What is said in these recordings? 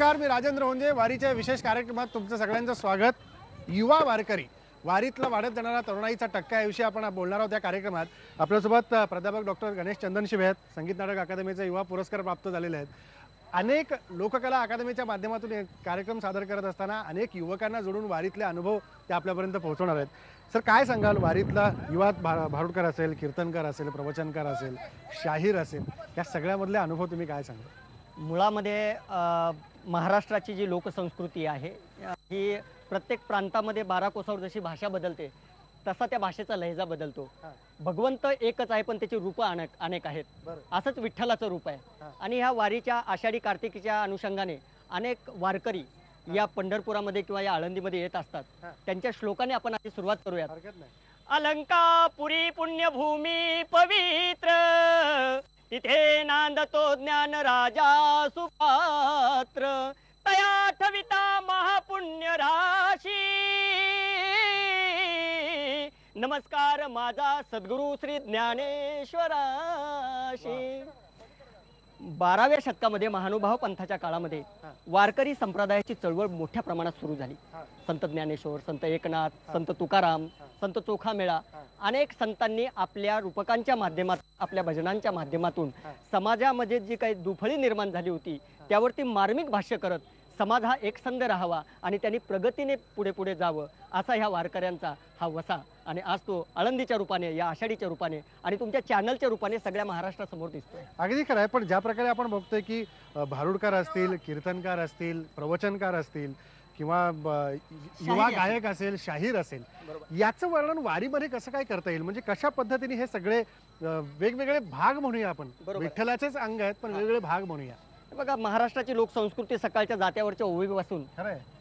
नमस्कार, मी राजेंद्र होंजे. वारीच्या विशेष कार्यक्रमात तुमचं सगळ्यांचं स्वागत. युवा वारकरी, वारीतला वाढत जाणारा तरुणाईचा टक्का याविषयी आपण बोलणार आहोत. त्या कार्यक्रमात आपल्यासोबत प्राध्यापक डॉक्टर गणेश चंदनशिवे आहेत. संगीत नाटक अकादमीचे युवा पुरस्कार प्राप्त झालेले आहेत. अनेक लोककला अकादमीच्या माध्यमातून कार्यक्रम सादर करत असताना अनेक युवकांना जोडून वारीतले अनुभव ते आपल्यापर्यंत पोहोचवणार आहेत. सर, काय सांगाल? वारीतला युवा भारुडकर असेल, कीर्तनकार असेल, प्रवचनकार असेल, शाहीर असेल, या सगळ्यामधले अनुभव तुम्ही काय सांगाल? मुळामध्ये महाराष्ट्राची जी लोकसंस्कृती आहे ही प्रत्येक प्रांतामध्ये 12 कोसावर जशी भाषा बदलते तसा त्या भाषेचा लहेजा बदलतो. भगवंत एकच आहे पण त्याची रूपं अनेक आहेत. असंच विठ्ठलाचं रूप आहे. आणि ह्या वारीच्या आषाढी कार्तिकीच्या अनुषंगाने अनेक वारकरी या पंढरपुरामध्ये किंवा या आळंदीमध्ये येत असतात. त्यांच्या श्लोकाने आपण आधी सुरुवात करूयात. अलंकापुरी पुण्यभूमी पवित्र, तिथे नांदतो ज्ञान राजा सुपात्र, तया ठविता महापुण्य राशी, नमस्कार माझा सद्गुरु श्री ज्ञानेश्वराशी. 12व्या शतकामध्ये महानुभाव पंथाच्या काळामध्ये वारकरी संप्रदायाची चळवळ मोठ्या प्रमाणात सुरू झाली. संत ज्ञानेश्वर, संत एकनाथ, संत तुकाराम, संत चोखामेळा अनेक संतांनी आपल्या रूपकांच्या माध्यमातून, आपल्या भजनांच्या माध्यमातून समाजामध्ये जी काही दुफळी निर्माण झाली होती त्यावरती मार्मिक भाष्य करत समाज हा एकसंध राहावा आणि त्यांनी प्रगतीने पुढे पुढे जावं असा ह्या वारकऱ्यांचा हा वसा. आणि आज तो आळंदीच्या रूपाने, या आषाढीच्या रूपाने आणि तुमच्या चॅनलच्या रूपाने सगळ्या महाराष्ट्रासमोर दिसतोय. अगदी खरं आहे. पण ज्या प्रकारे आपण बघतोय की भारुडकार असतील, कीर्तनकार असतील, प्रवचनकार असतील किंवा युवा गायक असेल, शाहीर असेल, याचं वर्णन वारीमध्ये कसं काय करता येईल? म्हणजे कशा पद्धतीने हे सगळे वेगवेगळे भाग म्हणूया आपण, विठ्ठलाचेच अंग आहेत पण वेगवेगळे भाग म्हणूया. बघा, महाराष्ट्राची लोकसंस्कृती सकाळच्या जात्यावरच्या ओवीपासून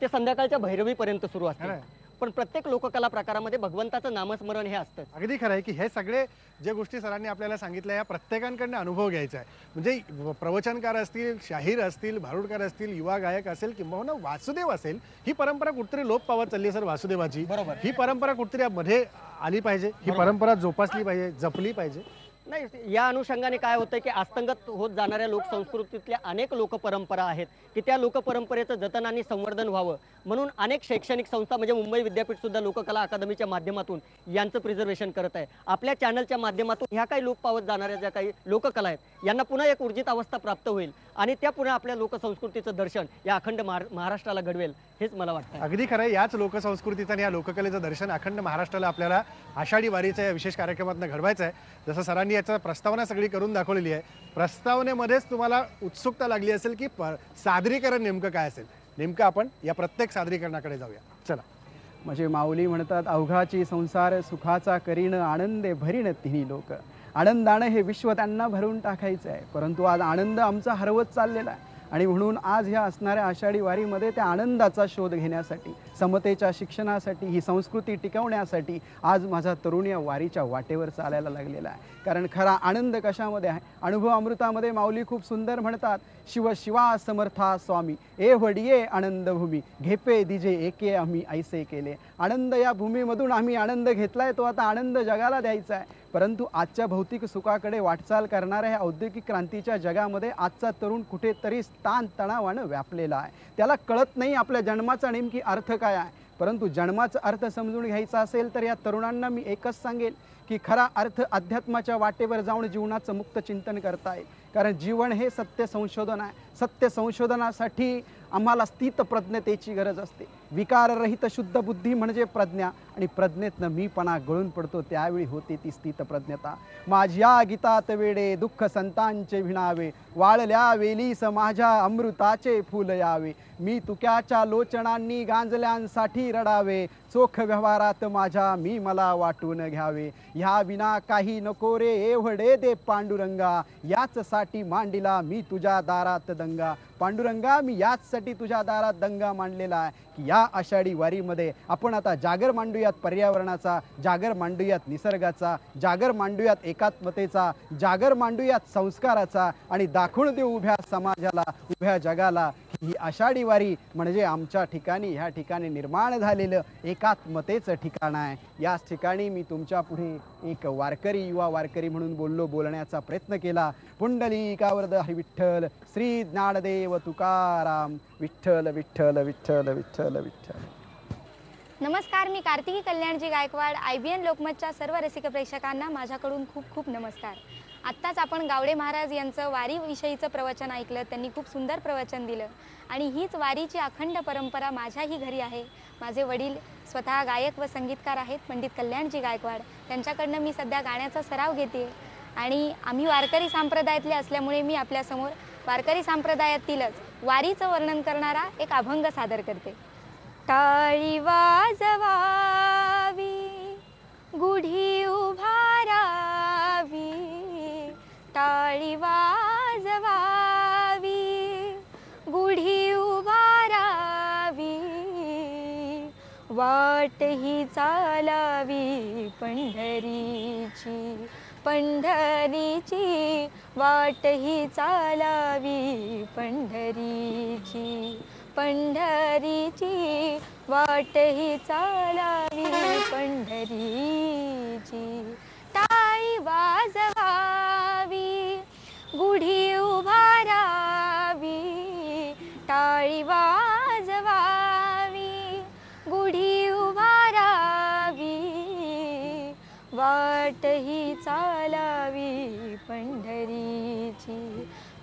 ते संध्याकाळच्या भैरवीपर्यंत सुरू असते. पण प्रत्येक लोककला प्रकारामध्ये भगवंताचं नामस्मरण हे असतं. अगदी खरं आहे की हे सगळे जे गोष्टी सरांनी आपल्याला सांगितल्या या प्रत्येकांकडनं अनुभव घ्यायचा आहे. म्हणजे प्रवचनकार असतील, शाहीर असतील, भारुडकार असतील, युवा गायक असेल किंवा वासुदेव असेल, ही परंपरा कुठतरी लोप पावत चालली सर वासुदेवाची. ही परंपरा कुठतरी मध्ये आली पाहिजे, ही परंपरा जोपासली पाहिजे, जपली पाहिजे. नाही, या अनुषंगाने काय होतं की अस्तंगत होत जाणाऱ्या लोकसंस्कृतीतल्या अनेक लोकपरंपरा आहेत की त्या लोकपरंपरेचं जतन आणि संवर्धन व्हावं म्हणून अनेक शैक्षणिक संस्था, म्हणजे मुंबई विद्यापीठ सुद्धा लोककला अकादमीच्या माध्यमातून यांचं प्रिझर्वेशन करत आहे. आपल्या चॅनलच्या माध्यमातून ह्या काही लोप पावत जाणाऱ्या ज्या काही लोककला आहेत यांना पुन्हा एक ऊर्जित अवस्था प्राप्त होईल आणि त्या पुन्हा आपल्या लोकसंस्कृतीचं दर्शन या अखंड महाराष्ट्राला घडवेल, हेच मला वाटतं. अगदी खरं आहे. याच लोकसंस्कृतीचं आणि या लोककलेचं दर्शन अखंड महाराष्ट्राला आपल्याला आषाढी वारीच्या या विशेष कार्यक्रमातून घडवायचं आहे. जसं सरांनी याचा प्रस्तावना सगळी करून दाखवलेली आहे. प्रस्तावनेमध्येच तुम्हाला उत्सुकता लागली असेल की सादरीकरण नेमकं काय असेल. नेमकं आपण या प्रत्येक सादरीकरणाकडे जाऊया. चला. म्हणजे माऊली म्हणतात, अवघाची संसार सुखाचा करीन, आनंदे भरीन तिन्ही लोक. आनंदानं हे विश्व त्यांना भरून टाकायचं आहे. परंतु आज आनंद आमचा हरवत चाललेला आहे आणि म्हणून आज ह्या असणाऱ्या आषाढी वारीमध्ये त्या आनंदाचा शोध घेण्यासाठी, समतेच्या शिक्षणासाठी, ही संस्कृती टिकवण्यासाठी आज माझा तरुण या वारीच्या वाटेवर चालायला लागलेला आहे. कारण खरा आनंद कशामध्ये आहे? अनुभव अमृतामध्ये माऊली खूप सुंदर म्हणतात, शिव शिवा समर्था स्वामी ए वडिये आनंद भूमी, घेपे दिजे एके आम्ही ऐसे केले. आनंद या भूमीमधून आम्ही आनंद घेतलाय, तो आता आनंद जगाला द्यायचा आहे. परंतु आजच्या भौतिक सुखाकडे वाटचाल करणाऱ्या ह्या औद्योगिक क्रांतीच्या जगामध्ये आजचा तरुण कुठेतरी ताणतणावानं व्यापलेला आहे. त्याला कळत नाही आपल्या जन्माचा नेमकी अर्थ काय आहे. परंतु जन्माचा अर्थ समजून घ्यायचा असेल तर या तरुणांना मी एकच सांगेल की खरा अर्थ अध्यात्माच्या वाटेवर जाऊन जीवनाचं मुक्त चिंतन करता येईल. कारण जीवन हे सत्य संशोधन आहे. सत्य संशोधनासाठी आम्हाला स्थितप्रज्ञतेची गरज असते. विकाररहित शुद्ध बुद्धी म्हणजे प्रज्ञा आणि प्रज्ञेतनं मीपणा गळून पडतो, त्यावेळी होते ती स्थितप्रज्ञता. माझ्या गीतात वेडे दुःख संतांचे भिणावे, वाळल्या वेलीस माझ्या अमृताचे फुल यावे. मी तुक्याच्या लोचनांनी गांजल्यांसाठी रडावे, चोख व्यवहारात माझ्या मी मला वाटून घ्यावे. ह्या विना काही नको रे एवढे दे पांडुरंगा, याच साठी मांडिला मी तुझ्या दारात दंगा. पांडुरंगा, मी याचसाठी तुझ्या दारात दंगा मांडलेला आहे की या आषाढी वारीमध्ये आपण आता जागर मांडूयात पर्यावरणाचा, जागर मांडूयात निसर्गाचा, जागर मांडूयात एकात्मतेचा, जागर मांडूयात संस्काराचा आणि दाखवून देऊ उभ्या समाजाला, उभ्या जगाला ही आषाढी वारी म्हणजे आमच्या ठिकाणी ह्या ठिकाणी निर्माण झालेलं एकात्मतेचं ठिकाण आहे. याच ठिकाणी मी तुमच्या पुढे एक वारकरी युवा वारकरी म्हणून बोलण्याचा प्रयत्न केला. पुंडलिकावरद हरी विठ्ठल, श्री ज्ञानदेव तुकाराम, विठ्ठल विठ्ठल विठ्ठल विठ्ठल विठ्ठल. नमस्कार, मी कार्तिकी कल्याणजी गायकवाड. IBN लोकमतच्या सर्व रसिक प्रेक्षकांना माझ्याकडून खूप खूप नमस्कार. आत्ताच आपण गावडे महाराज यांचं वारीविषयीचं प्रवचन ऐकलं. त्यांनी खूप सुंदर प्रवचन दिलं आणि हीच वारीची अखंड परंपरा माझ्याही घरी आहे. माझे वडील स्वतः गायक व संगीतकार आहेत, पंडित कल्याणजी गायकवाड. त्यांच्याकडनं मी सध्या गाण्याचा सराव घेते आणि आम्ही वारकरी संप्रदायातले असल्यामुळे मी आपल्यासमोर वारकरी संप्रदायातीलच वारीचं वर्णन करणारा एक अभंग सादर करते. टाळी वाजवावी, गुढी उभारावी, टाळी वाजवावी, गुढी उभारावी, वाट ही चालावी पंढरीची, पंढरीची वाट ही चालावी पंढरीची, पंढरीची वाट ही चालावी पंढरीची. टाळी वाजवावी, गुढी उभारावी, टाळी वाजवावी, गुढी उभारावी, वाट ही चालावी पंढरीची,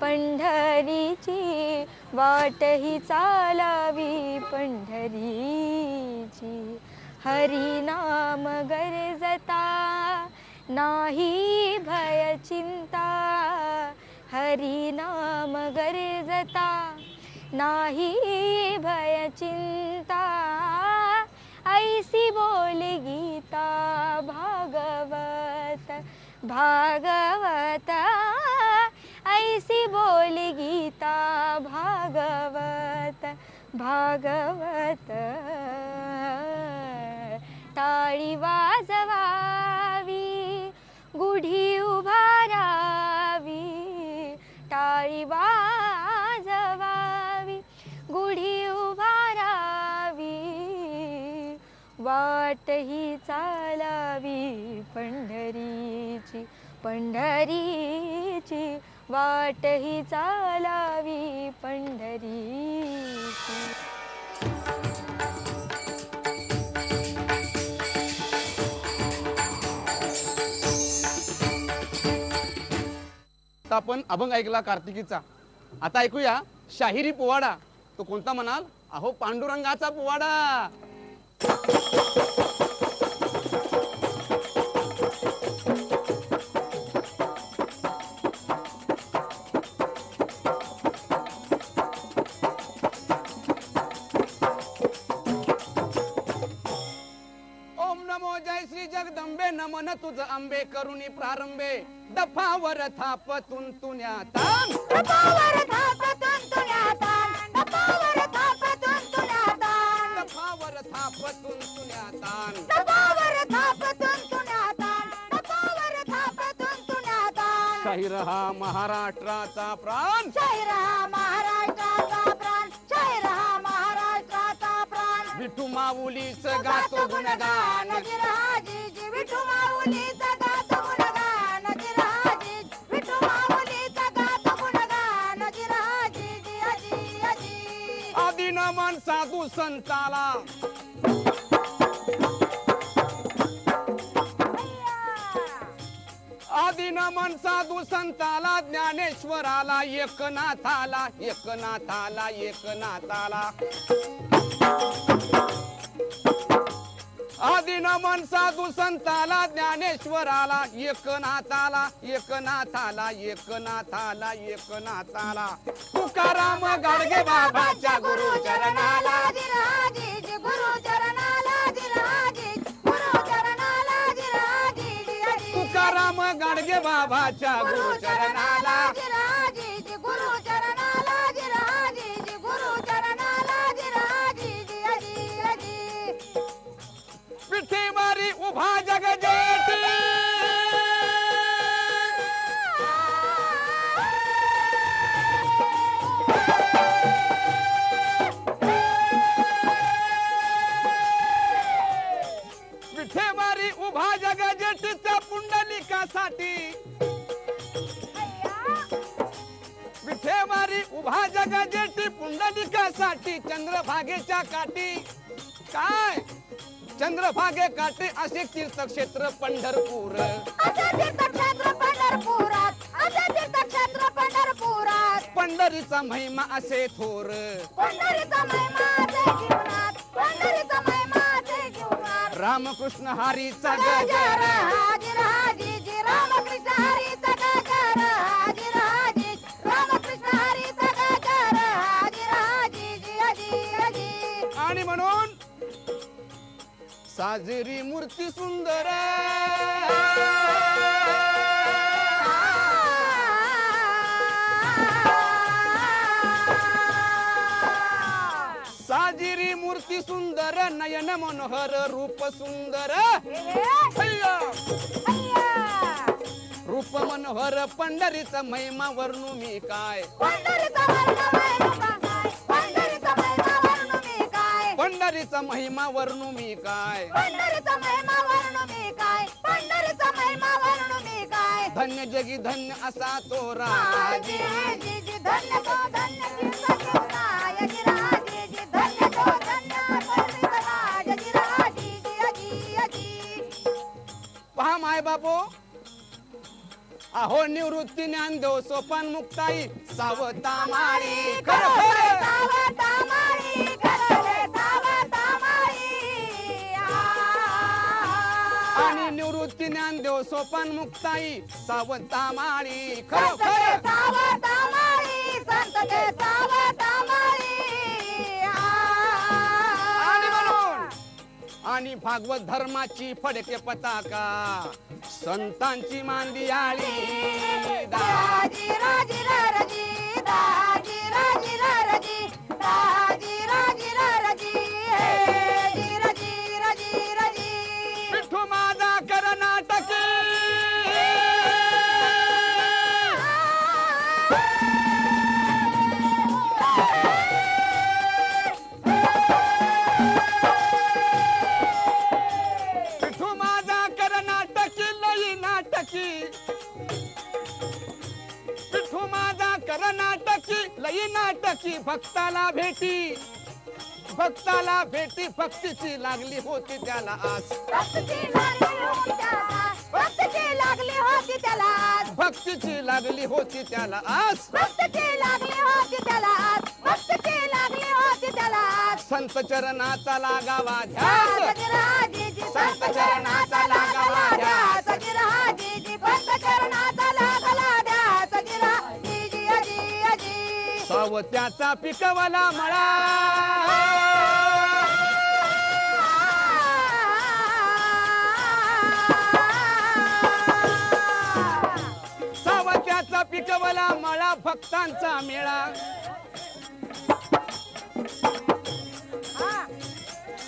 पंढरीची वाट ही चालावी पंढरीची. हरी नाम गरजता नाही भय चिंता, हरी नाम गरजता नाही भय चिंता, ऐसी बोल गीता भागवत, भागवत ऐसी बोल गीता भागवत, भागवत. टाळी वाजवावी, गुढी उभारावी, टाळी वाजवावी, गुढी उभारावी, वाट ही चालावी पंढरीची, पंढरीची वाट ही चालावी पंढरीची. आपण अभंग ऐकला कार्तिकीचा. आता ऐकूया शाहिरी पोवाडा. तो कोणता म्हणाल? अहो पांडुरंगाचा पोवाडा. जगदंबे नमन तुझ अंबे करुणी प्रारंभे, दफावर थाप तुंतुण्यातान, दफावर थाप तुंतुण्यातान, दफावर थाप तुंतुण्यातान, दफावर थाप तुंतुण्यातान, दफावर थाप तुंतुण्यातान, दफावर थाप तुंतुण्यातान. शाहीर हा महाराष्ट्राचा प्राण, शाहीर हा महाराष्ट्राचा प्राण, शाहीर हा महाराष्ट्राचा प्राण. विठू माऊलीच गातो गुणगान, विठू माऊलीचा गातो गुणगान, जिराजी विठू माऊलीचा गातो गुणगान, जिराजी जियाजी अजी. आदि नमन साधू संताला, आदि नमन साधू संताला, ज्ञानेश्वराला, एकनाथाला, एकनाथाला, एकनाथाला. आदि नमन साधू संताला, ज्ञानेश्वराला, एकनाथाला, एकनाथाला, एकनाथाला, एकनाथाला. तुकाराम गाडगे बाबाच्या गुरु चरणाला, जिराजी गुरु चरणाला, जिराजी गुरु चरणाला, जिराजी जियाजी. तुकाराम गाडगे बाबाच्या गुरु चरणाला, जिराजी गुरु चरणाला, जिराजी गुरु चरणाला, जिराजी जियाजी अजी. विठी मारी उभा जगजेठी, विठेवारी विठेवारी उभा जगा जेठी पुंडलिकासाठी चंद्रभागेच्या काठी काय चंद्रभागे काठी असे तीर्थक्षेत्र पंढरपूर असे तीर्थक्षेत्र पंढरपुरात असे तीर्थक्षेत्र पंढरपुरात पंढरीचा महिमा असे थोर पंढरीचा महिमा असे जीवनात पंढरीचा महिमा असे जीवनात रामकृष्ण हरीचा गजर गजर हाजीर हाजी रामकृष्ण हरीचा गजर हाजीर हाजी रामकृष्ण हरीचा गजर हाजीर हाजी हाजी आणि म्हणून साजरी मूर्ती सुंदर साजिरी मूर्ती सुंदर नयन मनोहर रूप सुंदर हैया! रूप मनोहर पंढरीचा महिमा वर्णू मी काय पंढरीचा महिमा पंढरीचा महिमा वर्णू मी काय पंढरीचा महिमा वर्णू मी काय पंढरीचा महिमा वर्णू मी काय पंढरीचा महिमा वर्णू मी काय धन्य जगी धन्य असा तो हाजी राज हाजी धन्य तो धन्य हाजी हाजी धन्य तो धन्य पंढरीचा हाजी हाजी पहा माय बापो अहो निवृत्ती ज्ञान देव सोपान मुक्ताई सावता माळी खरं खरं. सावता माळी खरं सावता माळी आणि निवृत्ती ज्ञान देव सोपान मुक्ताई सावता माळी खरं संत के खरं. सावता माळी संत के सावता माळी आणि म्हणून आणि भागवत धर्माची फडके पताका संतांची मांदियाळी दाजी राजी राजी दाजी राजी राजी दाजी राजी राजी हे राजी राजी राजी विठू माझा कर्नाटक विठू माझा कर्नाटकी लई नाटकी विठू माझा कर्नाटकी लई नाटकी भक्ताला भेटी भक्तीची लागली होती त्याला आस भक्तीची लागली होती त्याला भक्तीची लागली होती त्याला भक्तीची लागली होती त्याला आस भक्तीची लागली होती त्याला भक्तीची लागली होती त्याला संत चरणाचा लागावा ध्यास सजराजीजी संत चरणाचा लागावा ध्यास सजराजीजी पंत चरणाचा लागला ध्यास सजराजीजी अजी अजी सावत्याचा पिकवला मळा सावत्याचा पिकवला मळा भक्तांचा मेळा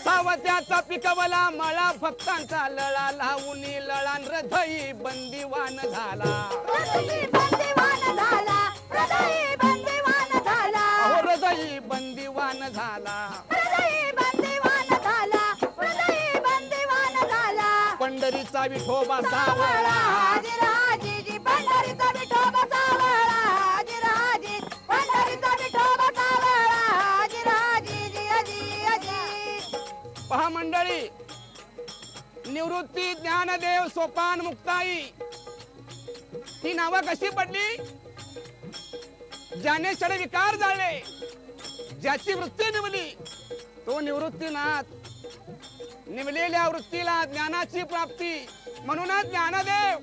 सावत्याचा पिकवला मळा भक्तांचा लळा लावून लळान हृदयी बंदिवान झाला हृदयी बंदिवान झाला हृदयी बंदिवान झाला अहो हृदयी बंदिवान झाला हृदयी बंदिवान झाला हृदयी बंदिवान झाला पंढरीचा विठोबा सावळा राजीजी पंढरीचा विठोबा सावळा राजी पंढरीचा विठोबा सावळा राजीजी अजी अजी पहा मंडळी निवृत्ती ज्ञानदेव सोपान मुक्ताई ही नावं कशी पडली ज्याने षड विकार जाळले ज्याची वृत्ती निवली तो निवृत्तीनाथ निवलेल्या वृत्तीला ज्ञानाची प्राप्ती म्हणूनच ज्ञानदेव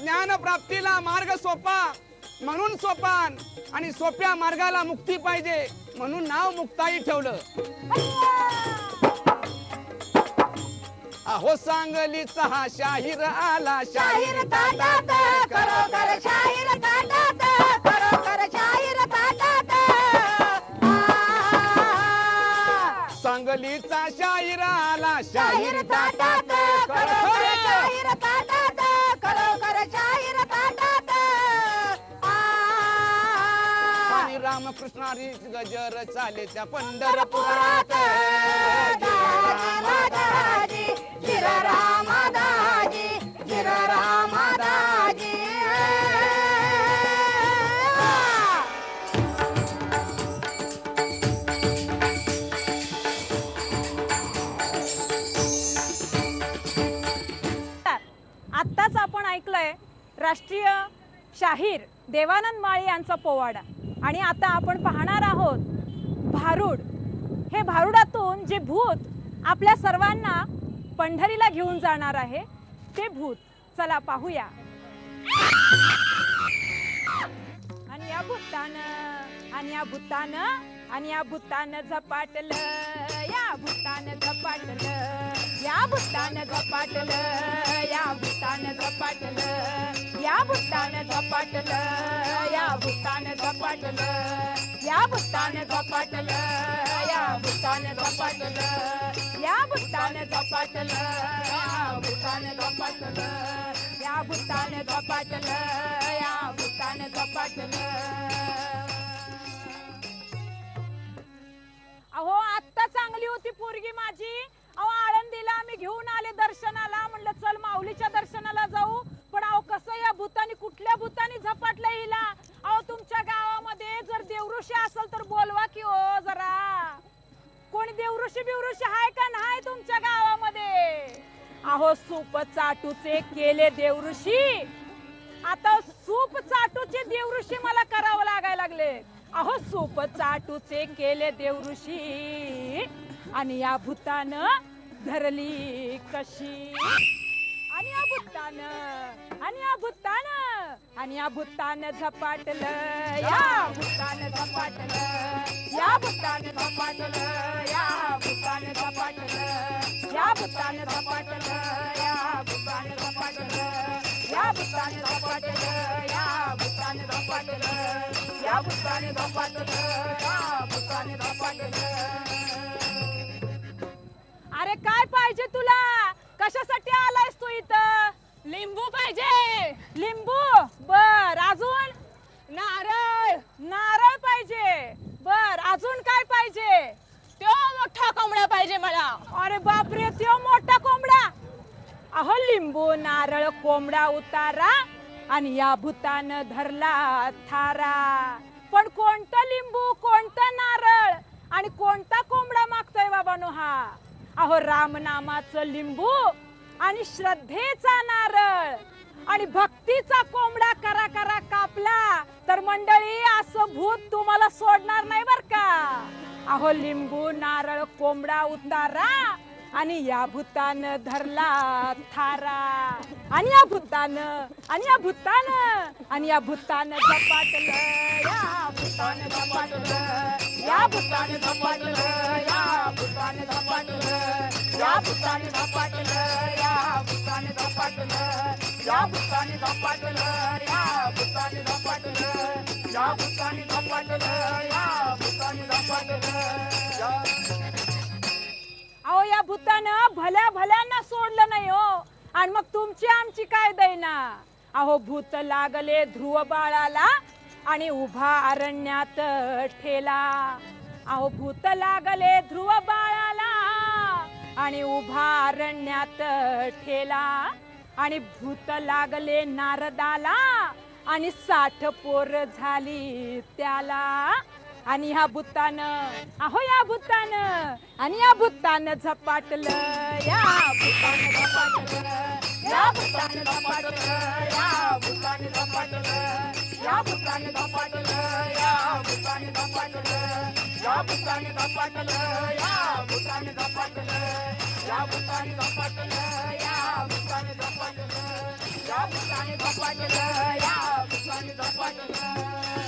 ज्ञान प्राप्तीला मार्ग सोपा म्हणून सोपान आणि सोप्या मार्गाला मुक्ती पाहिजे म्हणून नाव मुक्ताई ठेवलं अहो सांगलीचा हा शाहीर आला शाहीर ताटात खरोखर शाहीर ताटात खरोखर शाहीर ताटात सांगलीचा शाहीर आला शाहीर ताटात खरोखर शाहीर ताटात खरोखर शाहीर ताटात आणि रामकृष्ण हरी गजर चाले त्या पंढरपुरात जिरा रामा दाजी जिरा रामा दाजी शाहीर देवानंद माळी यांचा पोवाडा. आणि आता आपण पाहणार आहोत भारूड. हे भारुडातून जे भूत आपल्या सर्वांना पंढरीला घेऊन जाणार आहे ते भूत. चला पाहूया. आणि या भूतानं झपाटलं, या भूतानं झपाटलं, या भूतानं झपाटलं, या भूतानं झपाटलं, या भूतानं झपाटलं, या भूतानं झपाटलं, या भूतानं झपाटलं, या भूतानं झपाटलं, या भूतानं झपाटलं, या भूतानं झपाटलं, या भूतानं झपाटलं, या भूतानं झपाटलं. अहो आत्ता चांगली होती पोरगी माझी. अहो आळंदीला आम्ही घेऊन आले दर्शनाला. म्हणलं चल माऊलीच्या दर्शनाला जाऊ. पण अहो कसं या भूतानी, कुठल्या भूतानी झपाटलं हिला. अहो तुमच्या गावामध्ये जर देवऋषी असेल तर बोलवा की हो जरा. कोणी देवऋषी बिवऋषी हाय का नाही तुमच्या गावामध्ये? अहो सूप चाटूचे केले देवऋषी. आता सूप चाटूचे देवऋषी मला करावं लागायला लागले. अहो सूप चाटूचे केले देवऋषी आणि या भूतानं धरली कशी. आणि या भूतानं, आणि या भूतानं, आणि या भूतानं झपाटलं, या भूतानं झपाटलं, या भूतानं झपाटलं, या भूतानं झपाटलं, या भूतानं झपाटलं, या भूतानं झपाटलं, या भूतानं झपाटलं, या भूतानं झपाटलं, या भूतानं झपाटलं, या भूतानं झपाटलं. अरे काय पाहिजे तुला? कशासाठी आलायस तू इथं? लिंबू पाहिजे. लिंबू बर. अजून? नारळ. नारळ पाहिजे बर. अजून काय पाहिजे? तो मोठा कोंबडा पाहिजे मला. अरे बापरे, तो मोठा कोंबडा. अहो लिंबू नारळ कोंबडा उतारा आणि या भूतानं धरला थारा. पण कोणतं लिंबू, कोणतं नारळ आणि कोणता कोंबडा मागतोय बाबानो हा? अहो रामनामाचं लिंबू आणि श्रद्धेचा नारळ आणि भक्तीचा कोंबडा करा करा कापला तर मंडळी असं भूत तुम्हाला सोडणार नाही बर का. अहो लिंबू नारळ कोंबडा उतारा आणि या भूतानं धरला थारा. आणि या भूतानं, आणि या भूतानं, आणि या भूतानं झपाटलं, या भूतानं झपाटलं, या भूतानं झपाटलं, या भूतानं झपाटलं, या भूतानं झपाटलं, या भूतानं झपाटलं, या भूतानं झपाटलं, या भूतानं झपाटलं, या भूतानं झपाटलं, या भूतानं झपाटलं. अहो या भूतानं भल्या भल्यांना सोडलं नाही हो. आणि मग तुमची आमची काय दैना. अहो भूत लागले ध्रुव बाळाला आणि उभा अरण्यात ठेला. अहो भूत लागले ध्रुव बाळाला आणि उभा अरण्यात ठेला. आणि भूत लागले नारदाला आणि 60 पोर झाली त्याला. आणि ह्या भूतानं, अहो या भूतानं, आणि या भूतानं झपाटलं, या भूतानं झपाटलं, या भूतानं झपाटलं, या भूतानं झपाटलं, या भूतानं झपाटलं, या भूतानं झपाटलं, या भूतानं झपाटलं, या भूतानं झपाटलं, या भूतानं झपाटलं, या भूतानं झपाटलं, या भूतानं झपाटलं, या भूतानं झपाटलं.